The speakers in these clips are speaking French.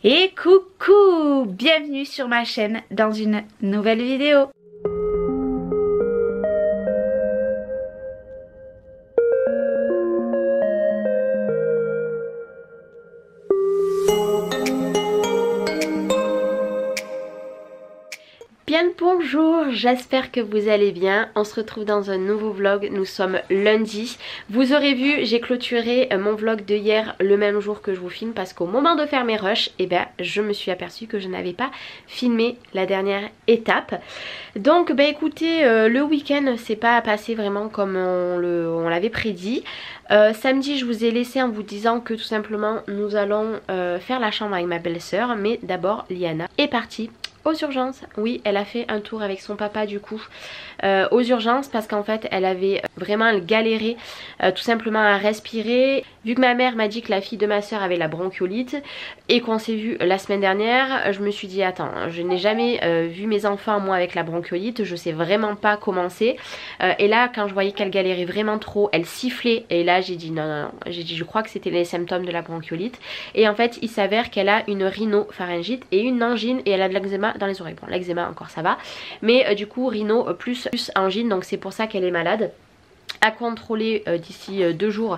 Et coucou, bienvenue sur ma chaîne dans une nouvelle vidéo. Bien le bonjour, j'espère que vous allez bien. On se retrouve dans un nouveau vlog, nous sommes lundi. Vous aurez vu, j'ai clôturé mon vlog de hier le même jour que je vous filme parce qu'au moment de faire mes rushs, je me suis aperçue que je n'avais pas filmé la dernière étape. Donc écoutez, le week-end c'est pas passé vraiment comme on l'avait prédit. Samedi je vous ai laissé en vous disant que tout simplement nous allons faire la chambre avec ma belle-sœur, mais d'abord Liana est partie aux urgences. Oui, elle a fait un tour avec son papa du coup aux urgences parce qu'en fait elle avait vraiment galéré tout simplement à respirer. Vu que ma mère m'a dit que la fille de ma soeur avait la bronchiolite et qu'on s'est vu la semaine dernière, je me suis dit attends, je n'ai jamais vu mes enfants moi avec la bronchiolite, je sais vraiment pas comment c'est. Et là quand je voyais qu'elle galérait vraiment trop, elle sifflait et là j'ai dit non, j'ai dit je crois que c'était les symptômes de la bronchiolite. Et en fait il s'avère qu'elle a une rhinopharyngite et une angine et elle a de l'eczéma dans les oreilles. Bon, l'eczéma encore ça va, mais du coup rhino plus angine, donc c'est pour ça qu'elle est malade. À contrôler d'ici 2 jours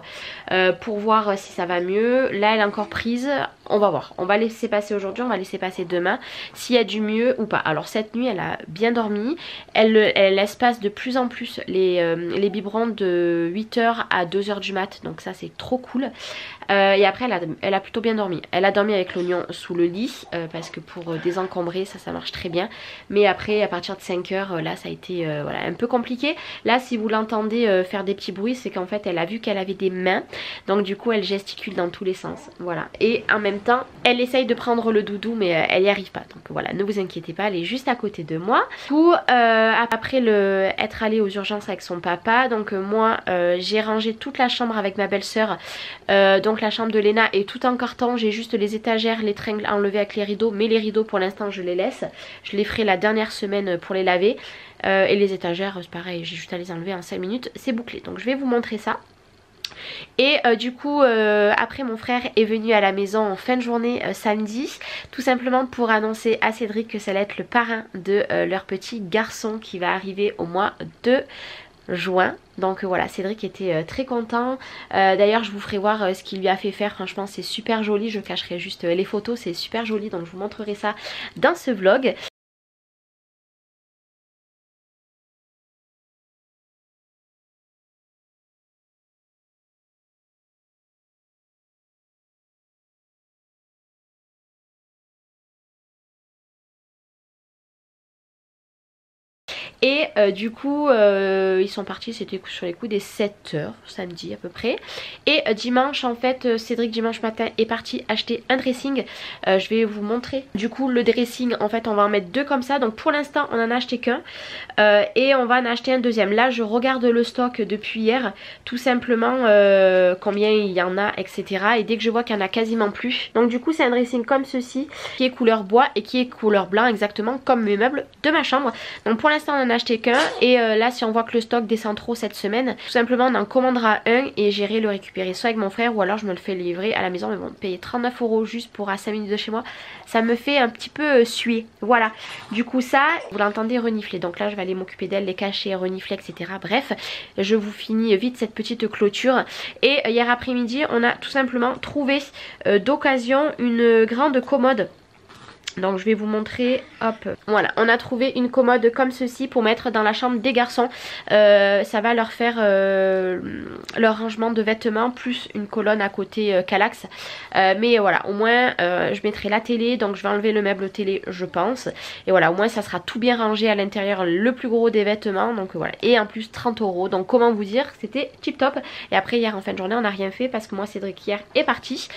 pour voir si ça va mieux. Là elle est encore prise, on va voir, on va laisser passer aujourd'hui, on va laisser passer demain s'il y a du mieux ou pas. Alors cette nuit elle a bien dormi, elle laisse passer de plus en plus les biberons de 8h à 2h du mat, donc ça c'est trop cool. Et après elle a plutôt bien dormi, elle a dormi avec l'oignon sous le lit parce que pour désencombrer ça marche très bien, mais après à partir de 5h là ça a été voilà, un peu compliqué. Là si vous l'entendez faire des petits bruits, c'est qu'en fait elle a vu qu'elle avait des mains, donc du coup elle gesticule dans tous les sens, voilà. Et en même temps elle essaye de prendre le doudou mais elle n'y arrive pas, donc voilà, ne vous inquiétez pas, elle est juste à côté de moi. Du coup après être allée aux urgences avec son papa, donc moi j'ai rangé toute la chambre avec ma belle-sœur, donc la chambre de Léna est tout en carton, j'ai juste les étagères, les tringles enlevées avec les rideaux, mais les rideaux pour l'instant je les laisse, je les ferai la dernière semaine pour les laver. Et les étagères c'est pareil, j'ai juste à les enlever en 5 minutes, c'est bouclé, donc je vais vous montrer ça. Et du coup après mon frère est venu à la maison en fin de journée samedi, tout simplement pour annoncer à Cédric que ça allait être le parrain de leur petit garçon qui va arriver au mois de juin. Donc voilà, Cédric était très content. D'ailleurs je vous ferai voir ce qu'il lui a fait faire, franchement c'est super joli, je cacherai juste les photos, c'est super joli, donc je vous montrerai ça dans ce vlog. Et du coup ils sont partis, c'était sur les coups des 7h samedi à peu près. Et dimanche en fait Cédric dimanche matin est parti acheter un dressing. Je vais vous montrer du coup le dressing, en fait on va en mettre 2 comme ça. Donc pour l'instant on en a acheté qu'un et on va en acheter un deuxième. Là je regarde le stock depuis hier, tout simplement combien il y en a etc. Et dès que je vois qu'il y en a quasiment plus. Donc du coup c'est un dressing comme ceci qui est couleur bois et qui est couleur blanc, exactement comme mes meubles de ma chambre. Donc pour l'instant on en a acheté qu'un et là si on voit que le stock descend trop cette semaine, tout simplement on en commandera un et j'irai le récupérer soit avec mon frère ou alors je me le fais livrer à la maison. Mais bon, payer 39 € juste pour à 5 minutes de chez moi, ça me fait un petit peu suer. Voilà, du coup ça vous l'entendez renifler, donc là je vais aller m'occuper d'elle, les cacher, renifler etc. Bref, je vous finis vite cette petite clôture. Et hier après-midi on a tout simplement trouvé d'occasion une grande commode. Donc je vais vous montrer, hop, voilà, on a trouvé une commode comme ceci pour mettre dans la chambre des garçons. Ça va leur faire leur rangement de vêtements plus une colonne à côté Kallax. Mais voilà, au moins je mettrai la télé, donc je vais enlever le meuble télé je pense. Et voilà, au moins ça sera tout bien rangé à l'intérieur, le plus gros des vêtements. Donc voilà, et en plus 30 €, donc comment vous dire, c'était tip top. Et après hier en fin de journée on n'a rien fait parce que moi Cédric hier est parti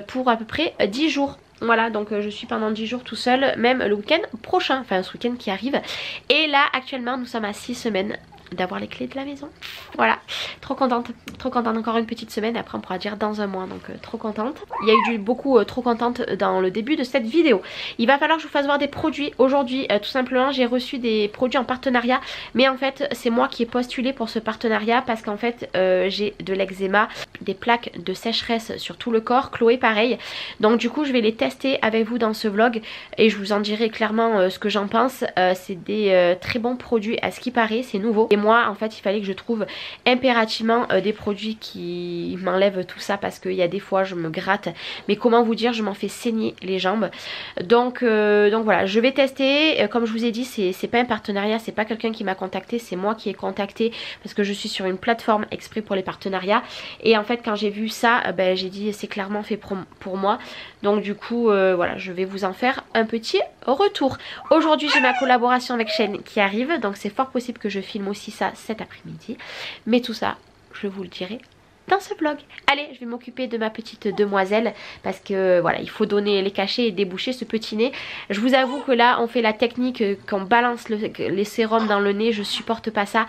pour à peu près 10 jours. Voilà, donc je suis pendant 10 jours tout seul, même le week-end prochain, enfin ce week-end qui arrive. Et là actuellement nous sommes à 6 semaines d'avoir les clés de la maison. Voilà, trop contente encore une petite semaine, après on pourra dire dans un mois, donc trop contente. Il y a eu beaucoup trop contente dans le début de cette vidéo. Il va falloir que je vous fasse voir des produits aujourd'hui, tout simplement j'ai reçu des produits en partenariat, mais en fait c'est moi qui ai postulé pour ce partenariat parce qu'en fait j'ai de l'eczéma, des plaques de sécheresse sur tout le corps, Chloé pareil, donc du coup je vais les tester avec vous dans ce vlog et je vous en dirai clairement ce que j'en pense. C'est des très bons produits à ce qui paraît, c'est nouveau et moi en fait il fallait que je trouve impérativement des produits qui m'enlèvent tout ça parce qu'il y a des fois je me gratte, mais comment vous dire, je m'en fais saigner les jambes, donc voilà, je vais tester. Comme je vous ai dit, c'est pas un partenariat, c'est pas quelqu'un qui m'a contacté, c'est moi qui ai contacté parce que je suis sur une plateforme exprès pour les partenariats et en fait quand j'ai vu ça j'ai dit c'est clairement fait pour moi, donc du coup voilà, je vais vous en faire un petit retour. Aujourd'hui j'ai ma collaboration avec Shein qui arrive, donc c'est fort possible que je filme aussi ça cet après-midi, mais tout ça je vous le dirai dans ce vlog. Allez, je vais m'occuper de ma petite demoiselle parce que voilà, il faut donner les cachets et déboucher ce petit nez. Je vous avoue que là on fait la technique qu'on balance les sérums dans le nez, je supporte pas ça,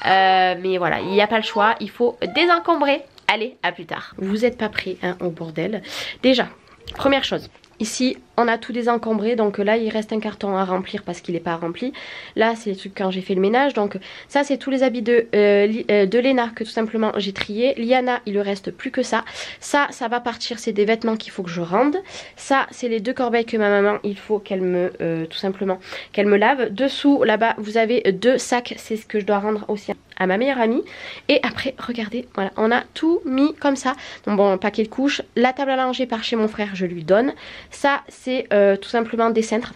mais voilà, il n'y a pas le choix, il faut désencombrer. Allez, à plus tard. Vous n'êtes pas prêts hein, au bordel. Déjà, première chose, ici on a tout désencombré, donc là il reste un carton à remplir parce qu'il n'est pas rempli. Là c'est les trucs quand j'ai fait le ménage, donc ça c'est tous les habits de Léna que tout simplement j'ai trié. Liana il ne reste plus que ça. Ça va partir, c'est des vêtements qu'il faut que je rende. Ça c'est les 2 corbeilles que ma maman il faut qu'elle me tout simplement qu'elle me lave. Dessous là-bas vous avez 2 sacs, c'est ce que je dois rendre aussi à ma meilleure amie. Et après regardez, voilà, on a tout mis comme ça. Donc bon, un paquet de couches. La table à langer par chez mon frère je lui donne. Ça c'est tout simplement des cintres.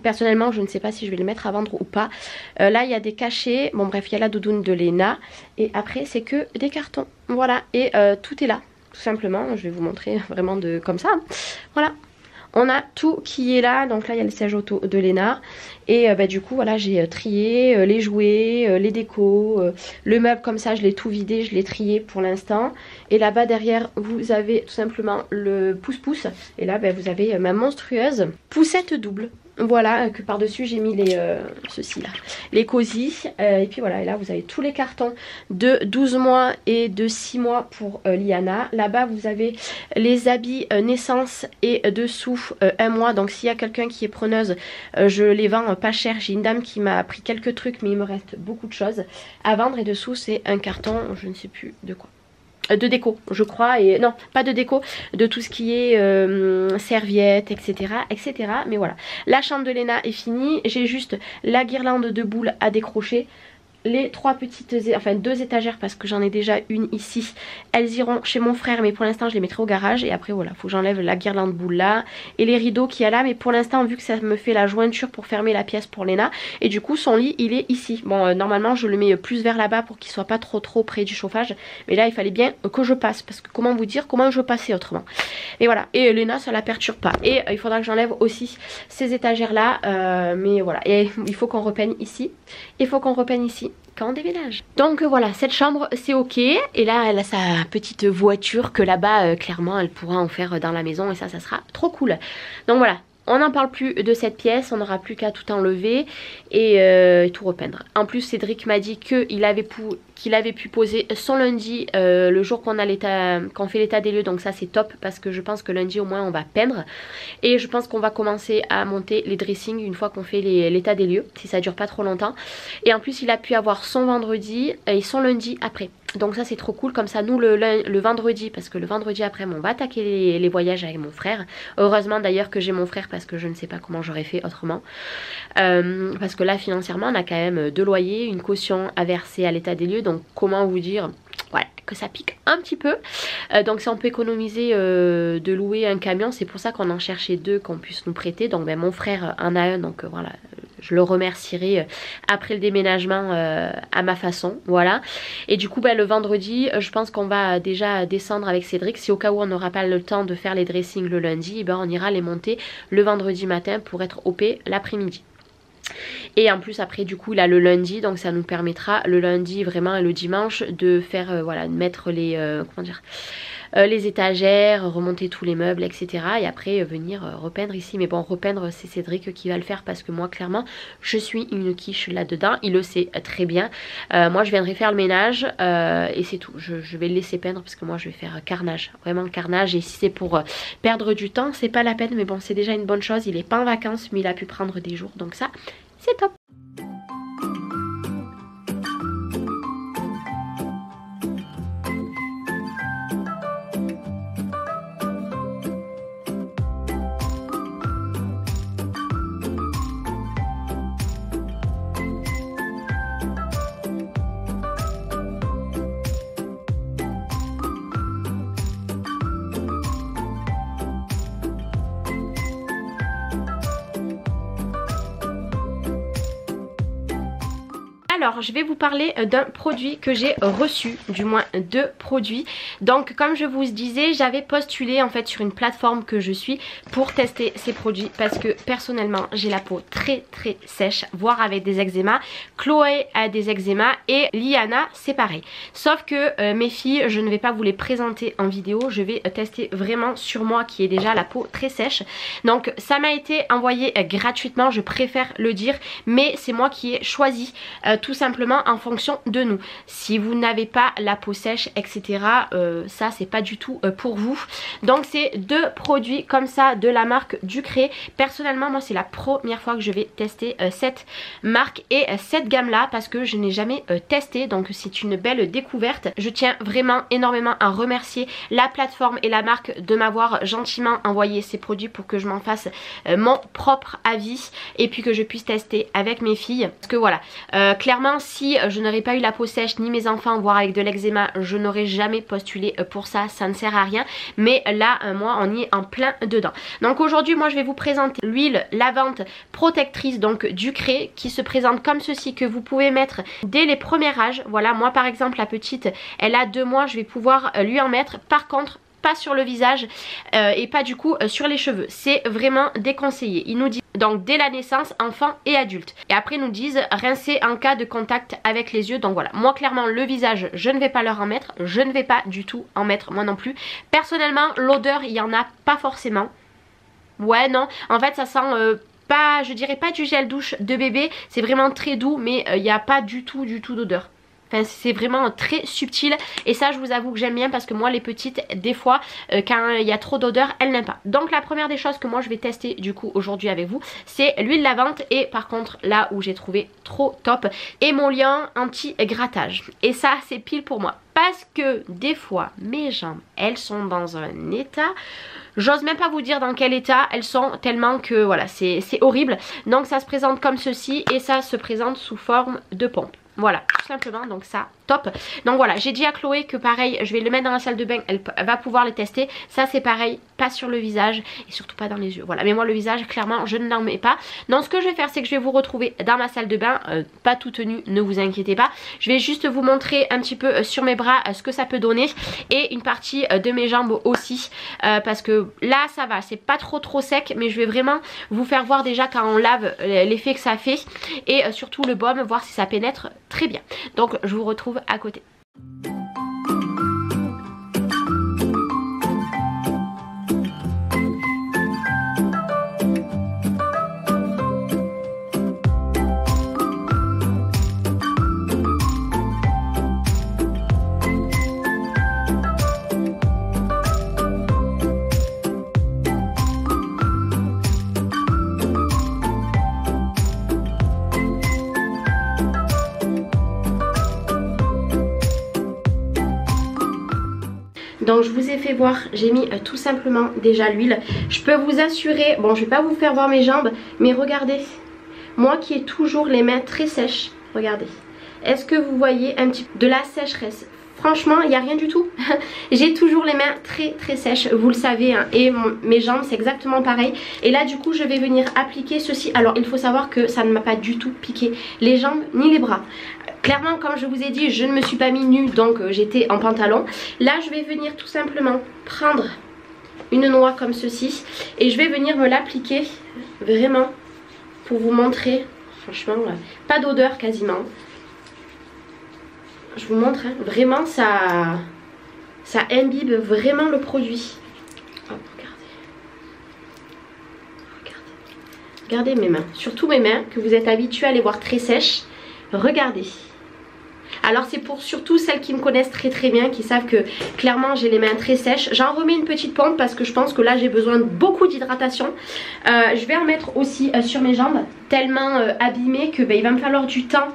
Personnellement je ne sais pas si je vais les mettre à vendre ou pas. Là il y a des cachets, bon bref il y a la doudoune de Léna. Et après c'est que des cartons. Voilà, et tout est là tout simplement. Je vais vous montrer vraiment comme ça. Voilà. On a tout qui est là, donc là il y a le siège auto de Léna. Et du coup voilà, j'ai trié les jouets, les décos, le meuble comme ça, je l'ai tout vidé, je l'ai trié pour l'instant. Et là-bas derrière vous avez tout simplement le pouce-pouce. Et là vous avez ma monstrueuse poussette double. Voilà, que par-dessus j'ai mis ceci là, les cosy. Et puis voilà, et là vous avez tous les cartons de 12 mois et de 6 mois pour Liana. Là-bas vous avez les habits naissance et dessous 1 mois. Donc s'il y a quelqu'un qui est preneuse, je les vends pas cher. J'ai une dame qui m'a pris quelques trucs, mais il me reste beaucoup de choses à vendre. Et dessous c'est un carton, je ne sais plus de quoi. De déco je crois, et non pas de déco, de tout ce qui est serviettes etc etc, mais voilà, la chambre de Léna est finie, j'ai juste la guirlande de boules à décrocher, les 3 petites, enfin 2 étagères parce que j'en ai déjà une ici, elles iront chez mon frère mais pour l'instant je les mettrai au garage. Et après voilà, faut que j'enlève la guirlande boule là et les rideaux qu'il y a là, mais pour l'instant vu que ça me fait la jointure pour fermer la pièce pour Léna, et du coup son lit il est ici. Bon normalement je le mets plus vers là-bas pour qu'il soit pas trop près du chauffage, mais là il fallait bien que je passe parce que comment vous dire comment je passais autrement. Et voilà, et Léna ça la perturbe pas. Et il faudra que j'enlève aussi ces étagères là, mais voilà, et il faut qu'on repeigne ici, il faut qu'on repeigne ici quand on déménage. Donc voilà, cette chambre c'est ok. Et là elle a sa petite voiture que là-bas clairement elle pourra en faire dans la maison, et ça sera trop cool. Donc voilà, on n'en parle plus de cette pièce, on n'aura plus qu'à tout enlever et tout repeindre. En plus Cédric m'a dit qu'il avait pu poser son lundi le jour qu'on fait l'état des lieux, donc ça c'est top parce que je pense que lundi au moins on va peindre. Et je pense qu'on va commencer à monter les dressings une fois qu'on fait l'état des lieux, si ça dure pas trop longtemps. Et en plus il a pu avoir son vendredi et son lundi après. Donc ça c'est trop cool, comme ça nous le vendredi, parce que le vendredi après on va attaquer les voyages avec mon frère. Heureusement d'ailleurs que j'ai mon frère parce que je ne sais pas comment j'aurais fait autrement. Parce que là financièrement on a quand même 2 loyers, une caution à verser à l'état des lieux, donc comment vous dire, voilà, que ça pique un petit peu. Donc si on peut économiser de louer un camion, c'est pour ça qu'on en cherchait 2 qu'on puisse nous prêter. Donc mon frère en a un, donc voilà, je le remercierai après le déménagement à ma façon, voilà. Et du coup le vendredi je pense qu'on va déjà descendre avec Cédric, si au cas où on n'aura pas le temps de faire les dressings le lundi, on ira les monter le vendredi matin pour être OP l'après-midi. Et en plus après du coup il a le lundi, donc ça nous permettra le lundi vraiment et le dimanche de faire voilà, de mettre les comment dire, les étagères, remonter tous les meubles, etc. Et après venir repeindre ici. Mais bon, repeindre c'est Cédric qui va le faire parce que moi clairement je suis une quiche là-dedans. Il le sait très bien. Moi je viendrai faire le ménage et c'est tout. Je vais le laisser peindre parce que moi je vais faire carnage. Vraiment carnage. Et si c'est pour perdre du temps, c'est pas la peine. Mais bon, c'est déjà une bonne chose. Il est pas en vacances mais il a pu prendre des jours. Donc ça, c'est top. Alors je vais vous parler d'un produit que j'ai reçu, du moins 2 produits. Donc comme je vous disais, j'avais postulé en fait sur une plateforme que je suis pour tester ces produits parce que personnellement j'ai la peau très sèche, voire avec des eczémas. Chloé a des eczémas et Liana c'est pareil. Sauf que mes filles, je ne vais pas vous les présenter en vidéo, je vais tester vraiment sur moi qui ai déjà la peau très sèche. Donc ça m'a été envoyé gratuitement, je préfère le dire, mais c'est moi qui ai choisi tout simplement en fonction de nous. Si vous n'avez pas la peau sèche etc, ça c'est pas du tout pour vous. Donc c'est 2 produits comme ça de la marque Ducré. Personnellement moi c'est la première fois que je vais tester cette marque et cette gamme là parce que je n'ai jamais testé, donc c'est une belle découverte. Je tiens vraiment énormément à remercier la plateforme et la marque de m'avoir gentiment envoyé ces produits pour que je m'en fasse mon propre avis et puis que je puisse tester avec mes filles parce que voilà, clairement si je n'aurais pas eu la peau sèche ni mes enfants voire avec de l'eczéma, je n'aurais jamais postulé pour ça, ça ne sert à rien. Mais là moi on y est en plein dedans. Donc aujourd'hui moi je vais vous présenter l'huile lavante protectrice donc Ducré qui se présente comme ceci, que vous pouvez mettre dès les premiers âges. Voilà, moi par exemple la petite elle a 2 mois, je vais pouvoir lui en mettre. Par contre pas sur le visage et pas du coup sur les cheveux, c'est vraiment déconseillé. Il nous dit donc dès la naissance, enfant et adulte, et après ils nous disent rincer en cas de contact avec les yeux. Donc voilà, moi clairement le visage je ne vais pas leur en mettre, je ne vais pas du tout en mettre moi non plus. Personnellement l'odeur il y en a pas forcément. Ouais non, en fait ça sent pas, je dirais pas du gel douche de bébé, c'est vraiment très doux mais il n'y a pas du tout d'odeur. Enfin c'est vraiment très subtil et ça je vous avoue que j'aime bien parce que moi les petites des fois quand il y a trop d'odeur elles n'aiment pas. Donc la première des choses que moi je vais tester du coup aujourd'hui avec vous c'est l'huile lavante et par contre là où j'ai trouvé trop top, émollient anti-grattage. Et ça c'est pile pour moi parce que des fois mes jambes elles sont dans un état, j'ose même pas vous dire dans quel état elles sont tellement que voilà c'est horrible. Donc ça se présente comme ceci et ça se présente sous forme de pompe. Voilà, tout simplement, donc ça, top. Donc voilà, j'ai dit à Chloé que pareil, je vais le mettre dans la salle de bain, elle va pouvoir le tester. Ça c'est pareil, pas sur le visage et surtout pas dans les yeux. Voilà, mais moi le visage, clairement, je ne l'en mets pas. Donc ce que je vais faire, c'est que je vais vous retrouver dans ma salle de bain, pas toute nue, ne vous inquiétez pas. Je vais juste vous montrer un petit peu sur mes bras ce que ça peut donner et une partie de mes jambes aussi. Parce que là, ça va, c'est pas trop sec, mais je vais vraiment vous faire voir déjà quand on lave l'effet que ça fait et surtout le baume, voir si ça pénètre très bien. Donc je vous retrouve à côté. Donc je vous ai fait voir, j'ai mis tout simplement déjà l'huile. Je peux vous assurer, bon je vais pas vous faire voir mes jambes, mais regardez, moi qui ai toujours les mains très sèches, regardez. Est-ce que vous voyez un petit peu de la sécheresse? Franchement il n'y a rien du tout. J'ai toujours les mains très sèches, vous le savez hein, et mes jambes c'est exactement pareil. Et là du coup je vais venir appliquer ceci. Alors il faut savoir que ça ne m'a pas du tout piqué les jambes ni les bras. Clairement comme je vous ai dit je ne me suis pas mis nue donc j'étais en pantalon. Là je vais venir tout simplement prendre une noix comme ceci et je vais venir me l'appliquer vraiment pour vous montrer. Franchement pas d'odeur quasiment. Je vous montre hein, vraiment ça ça imbibe vraiment le produit. Hop, regardez mes mains, surtout mes mains que vous êtes habitués à les voir très sèches. Regardez. Alors c'est pour surtout celles qui me connaissent très bien, qui savent que clairement j'ai les mains très sèches. J'en remets une petite pompe parce que je pense que là j'ai besoin de beaucoup d'hydratation. Je vais en mettre aussi sur mes jambes, tellement abîmées que il va me falloir du temps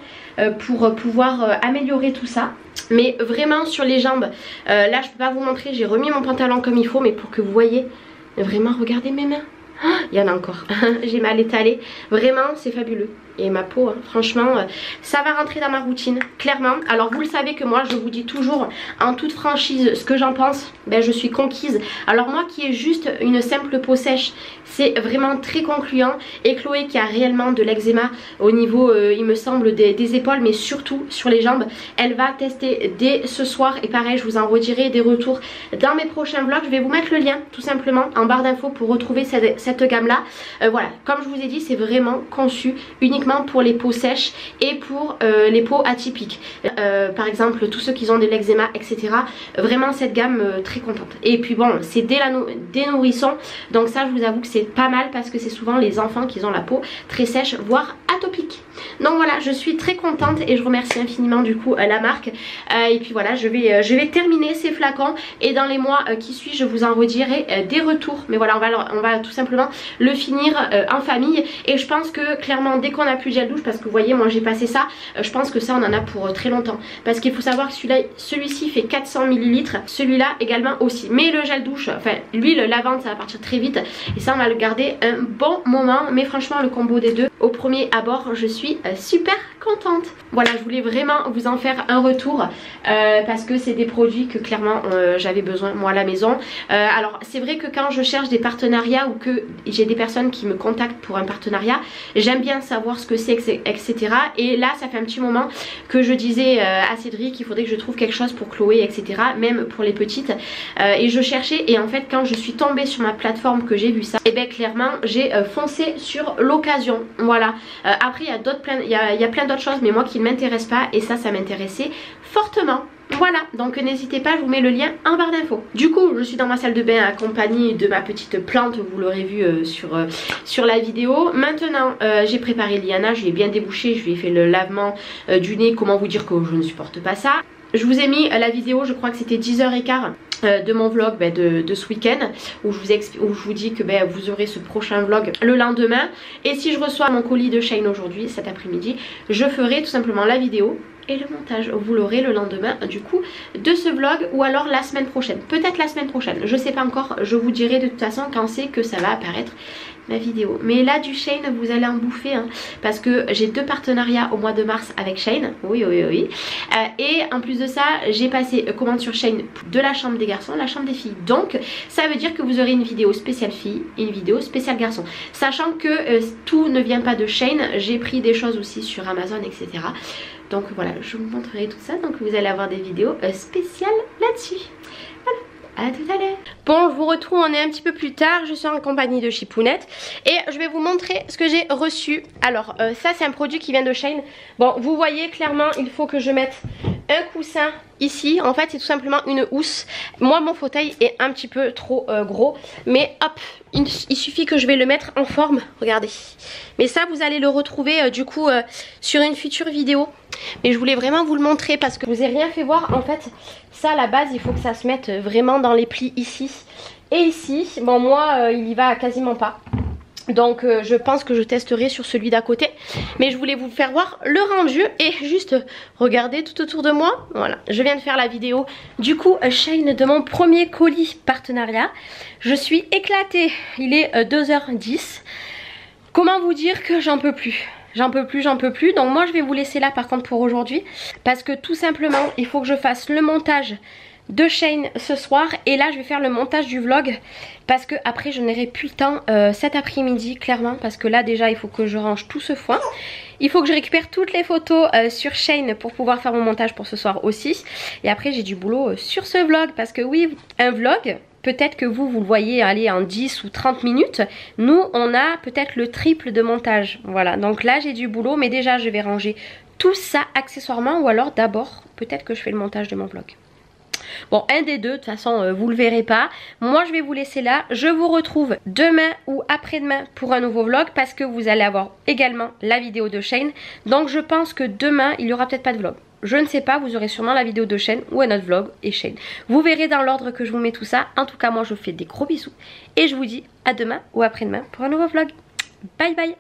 pour pouvoir améliorer tout ça. Mais vraiment sur les jambes, là je peux pas vous montrer, j'ai remis mon pantalon comme il faut, mais pour que vous voyez, vraiment regardez mes mains. Il y en a encore, j'ai mal étalé, vraiment c'est fabuleux. Et ma peau, hein, franchement, ça va rentrer dans ma routine, clairement. Alors vous le savez que moi je vous dis toujours en toute franchise ce que j'en pense, je suis conquise. Alors moi qui ai juste une simple peau sèche, c'est vraiment très concluant. Et Chloé qui a réellement de l'eczéma au niveau, il me semble, des épaules, mais surtout sur les jambes, elle va tester dès ce soir. Et pareil, je vous en redirai des retours dans mes prochains vlogs. Je vais vous mettre le lien tout simplement en barre d'infos pour retrouver cette gamme là. Voilà, comme je vous ai dit, c'est vraiment conçu uniquement pour les peaux sèches et pour les peaux atypiques, par exemple tous ceux qui ont de l'eczéma, etc. Vraiment cette gamme très contente. Et puis bon, c'est des nourrissons, donc ça je vous avoue que c'est pas mal parce que c'est souvent les enfants qui ont la peau très sèche, voire atopique. Donc voilà, je suis très contente et je remercie infiniment du coup la marque. Et puis voilà, je vais terminer ces flacons et dans les mois qui suivent je vous en redirai des retours. Mais voilà, on va tout simplement le finir en famille. Et je pense que clairement dès qu'on a plus de gel douche, parce que vous voyez moi j'ai passé ça, je pense que ça on en a pour très longtemps. Parce qu'il faut savoir que celui-ci fait 400 ml, celui-là également aussi. Mais le gel douche, enfin l'huile lavande ça va partir très vite. Et ça on va le garder un bon moment. Mais franchement le combo des deux, au premier abord je suis super contente. Voilà, je voulais vraiment vous en faire un retour parce que c'est des produits que clairement j'avais besoin moi à la maison. Alors c'est vrai que quand je cherche des partenariats ou que j'ai des personnes qui me contactent pour un partenariat, j'aime bien savoir ce que c'est, etc. Et là ça fait un petit moment que je disais à Cédric qu'il faudrait que je trouve quelque chose pour Chloé, etc. Même pour les petites. Et je cherchais et en fait quand je suis tombée sur ma plateforme que j'ai vu ça, et bien clairement j'ai foncé sur l'occasion. Voilà. Après il y a plein d'autres choses mais moi qui ne m'intéresse pas et ça m'intéressait fortement. Voilà, donc n'hésitez pas, je vous mets le lien en barre d'infos. Du coup, je suis dans ma salle de bain accompagnée de ma petite plante, vous l'aurez vu sur la vidéo. Maintenant, j'ai préparé Liana, je l'ai bien débouché, je lui ai fait le lavement du nez. Comment vous dire que je ne supporte pas ça. Je vous ai mis la vidéo, je crois que c'était 10h15 de mon vlog de ce week-end où je vous dis que vous aurez ce prochain vlog le lendemain. Et si je reçois mon colis de Shein aujourd'hui, cet après-midi, je ferai tout simplement la vidéo et le montage. Vous l'aurez le lendemain du coup de ce vlog ou alors la semaine prochaine. Peut-être la semaine prochaine, je sais pas encore, je vous dirai de toute façon quand c'est que ça va apparaître ma vidéo. Mais là du Shein vous allez en bouffer hein, parce que j'ai 2 partenariats au mois de mars avec Shein. Oui. Et en plus de ça j'ai passé commande sur Shein de la chambre des garçons, la chambre des filles. Donc ça veut dire que vous aurez une vidéo spéciale fille et une vidéo spéciale garçon. Sachant que tout ne vient pas de Shein, j'ai pris des choses aussi sur Amazon, etc. Donc voilà, je vous montrerai tout ça. Donc vous allez avoir des vidéos spéciales là-dessus. Voilà. À tout à l'heure. Bon, je vous retrouve, on est un petit peu plus tard. Je suis en compagnie de Chipounette et je vais vous montrer ce que j'ai reçu. Alors ça c'est un produit qui vient de Shein. Bon, vous voyez clairement il faut que je mette un coussin ici. En fait c'est tout simplement une housse. Moi mon fauteuil est un petit peu trop gros, mais hop, il suffit que je vais le mettre en forme. Regardez. Mais ça vous allez le retrouver du coup sur une future vidéo. Mais je voulais vraiment vous le montrer parce que je vous ai rien fait voir. En fait ça à la base il faut que ça se mette vraiment dans les plis ici et ici. Bon moi il y va quasiment pas. Donc je pense que je testerai sur celui d'à côté. Mais je voulais vous faire voir le rendu et juste regarder tout autour de moi. Voilà, je viens de faire la vidéo du coup Shein de mon premier colis partenariat. Je suis éclatée, il est 2h10. Comment vous dire que j'en peux plus. J'en peux plus. Donc moi je vais vous laisser là par contre pour aujourd'hui. Parce que tout simplement il faut que je fasse le montage de Shein ce soir. Et là je vais faire le montage du vlog. Parce que après je n'aurai plus le temps cet après-midi clairement. Parce que là déjà il faut que je range tout ce foin. Il faut que je récupère toutes les photos sur Shein pour pouvoir faire mon montage pour ce soir aussi. Et après j'ai du boulot sur ce vlog. Parce que oui, un vlog, peut-être que vous le voyez aller en 10 ou 30 minutes. Nous, on a peut-être le triple de montage. Voilà, donc là, j'ai du boulot. Mais déjà, je vais ranger tout ça accessoirement. Ou alors, d'abord, peut-être que je fais le montage de mon vlog. Bon, un des deux, de toute façon vous le verrez pas. Moi je vais vous laisser là, je vous retrouve demain ou après-demain pour un nouveau vlog parce que vous allez avoir également la vidéo de Shane. Donc je pense que demain il y aura peut-être pas de vlog. Je ne sais pas, vous aurez sûrement la vidéo de Shane ou un autre vlog et Shane. Vous verrez dans l'ordre que je vous mets tout ça. En tout cas moi je vous fais des gros bisous et je vous dis à demain ou après-demain pour un nouveau vlog. Bye bye.